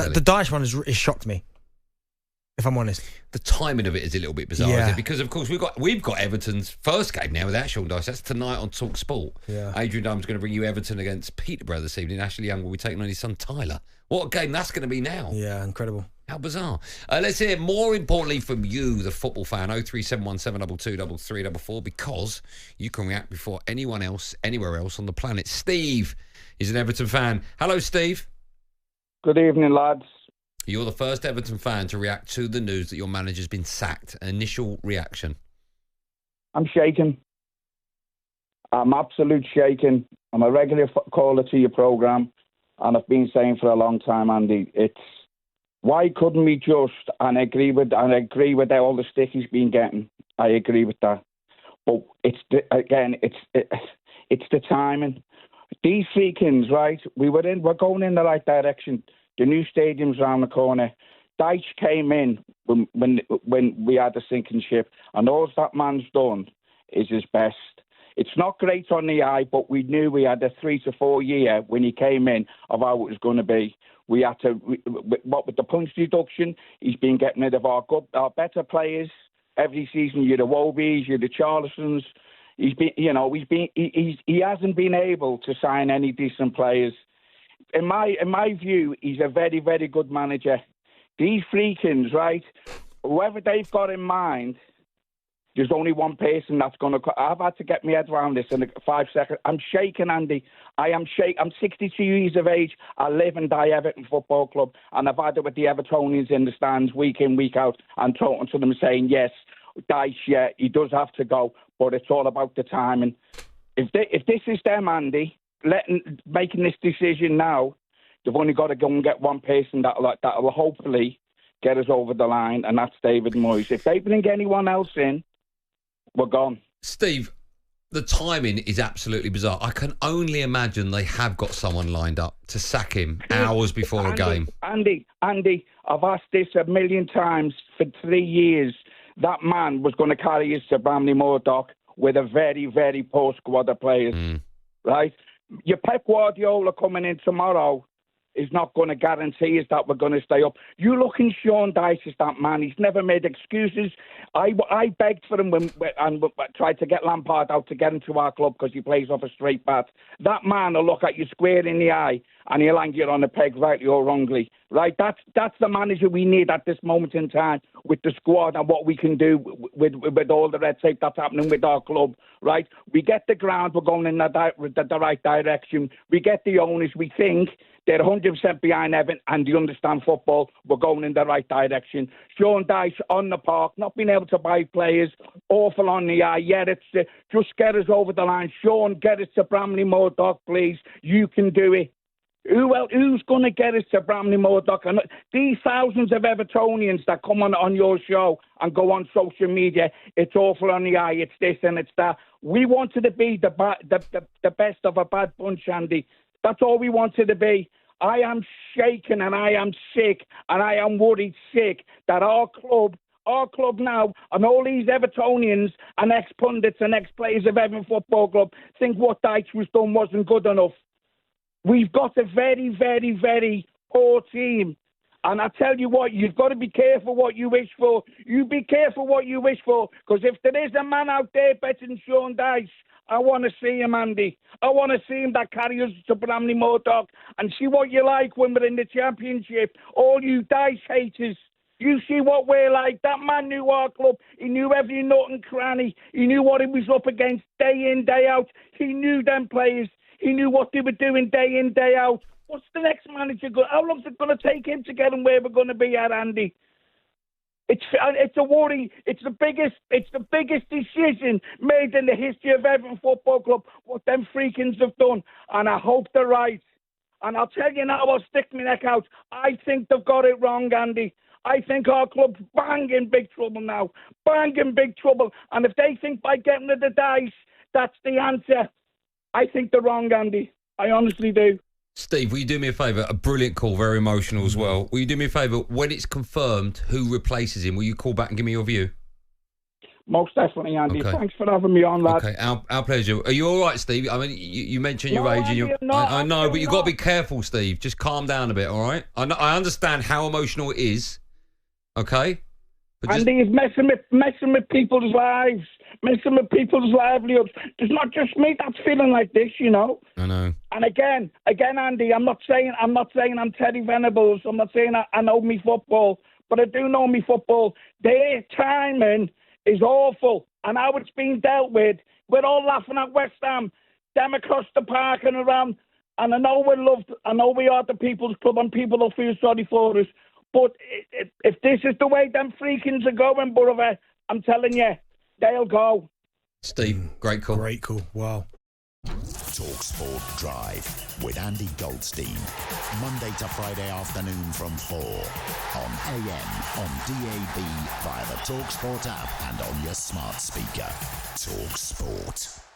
The Dyche one has shocked me, if I'm honest. The timing of it is a little bit bizarre, isn't it? Because of course we've got Everton's first game now without Sean Dyche. That's tonight on talkSPORT. Yeah. Adrian Dunham's going to bring you Everton against Peterborough this evening. Ashley Young will be taking on his son Tyler. What a game that's going to be now. Yeah, incredible. How bizarre. Let's hear more importantly from you, the football fan, 03717223344, because you can react before anyone else, anywhere else on the planet. Steve is an Everton fan. Hello, Steve. Good evening, lads. You're the first Everton fan to react to the news that your manager's been sacked. Initial reaction? I'm shaken. I'm absolute shaken. I'm a regular caller to your programme, and I've been saying for a long time, Andy, why couldn't we just, and I agree with all the stick he's been getting. I agree with that. But it's the timing. These freakins, right? We're going in the right direction. The new stadium's round the corner. Dyche came in when we had a sinking ship, and all that man's done is his best. It's not great on the eye, but we knew we had a 3 to 4 year when he came in of how it was going to be. We had to, what with the punch deduction, he's been getting rid of our better players every season. You're the Wolbies, you're the Charlesons. He hasn't been able to sign any decent players. In my view, he's a very, very good manager. These freakins, right? Whoever they've got in mind, there's only one person that's going to... I've had to get my head around this in 5 seconds. I'm shaking, Andy. I'm 62 years of age. I live and die Everton Football Club, and I've had it with the Evertonians in the stands week in, week out, and talking to them saying, yes, Dyche, yeah, he does have to go, but it's all about the timing. If this is them, Andy, making this decision now, they've only got to go and get one person that will hopefully get us over the line, and that's David Moyes. If they bring anyone else in, we're gone. Steve, the timing is absolutely bizarre. I can only imagine they have got someone lined up to sack him hours before a game. Andy, I've asked this a million times for 3 years. That man was going to carry us to Bramley Moordock with a very, very poor squad of players, right? Your Pep Guardiola coming in tomorrow is not going to guarantee us that we're going to stay up. You look in Sean Dyche as that man. He's never made excuses. I begged for him and tried to get Lampard out to get him to our club because he plays off a straight bat. That man will look at you square in the eye and he'll hang you on a peg, rightly or wrongly. Right? That's the manager we need at this moment in time with the squad and what we can do with all the red tape that's happening with our club. Right? We get the ground, we're going in the right direction. We get the owners, we think they're 100% behind Everton and they understand football. We're going in the right direction. Sean Dyche on the park, not being able to buy players, awful on the eye. Yeah, just get us over the line. Sean, get us to Bramley Moordock, please. You can do it. Who's going to get us to Bramley Moordock? And these thousands of Evertonians that come on your show and go on social media, it's awful on the eye, it's this and it's that. We wanted to be the best of a bad bunch, Andy. That's all we wanted to be. I am shaken and I am sick and I am worried sick that our club now and all these Evertonians and ex-pundits and ex-players of Everton Football Club think what Dyche was done wasn't good enough. We've got a very, very, very poor team. And I tell you what, you've got to be careful what you wish for. You be careful what you wish for, because if there is a man out there better than Sean Dyche, I want to see him, Andy. I want to see him that carry us to Bramley Moordock and see what you like when we're in the Championship. All you Dyche haters, you see what we're like. That man knew our club. He knew every nut and cranny. He knew what he was up against day in, day out. He knew them players. He knew what they were doing day in, day out. What's the next manager going? How long's it going to take him to get him where we're going to be at, Andy? It's a worry. It's the biggest decision made in the history of Everton Football Club. What them freakins have done, and I hope they're right. And I'll tell you now, I'll stick my neck out. I think they've got it wrong, Andy. I think our club's bang in big trouble now. Bang in big trouble. And if they think by getting rid of Dyche, that's the answer, I think they're wrong, Andy. I honestly do. Steve, will you do me a favour? A brilliant call, very emotional as well. Will you do me a favour? When it's confirmed who replaces him, will you call back and give me your view? Most definitely, Andy. Okay. Thanks for having me on, lad. Okay, our pleasure. Are you all right, Steve? I mean, you mentioned your No, age, and Andy, you're. I'm not. I know, but you've got to I'm be careful, Steve. Just calm down a bit, all right? I understand how emotional it is. Okay. But just, Andy is messing with people's lives, messing with people's livelihoods. It's not just me that's feeling like this, you know. I know. And again, Andy, I'm not saying I'm Teddy Venables. I'm not saying I know me football, but I do know me football. Their timing is awful, and how it's being dealt with. We're all laughing at West Ham, them across the park and around. And I know we're loved. I know we are the people's club, and people will feel sorry for us. But if this is the way them freakins are going, brother, I'm telling you, they'll go. Steve, great call. Great call. Wow. talkSPORT Drive with Andy Goldstein. Monday to Friday afternoon from 4 on AM, on DAB, via the talkSPORT app and on your smart speaker. talkSPORT.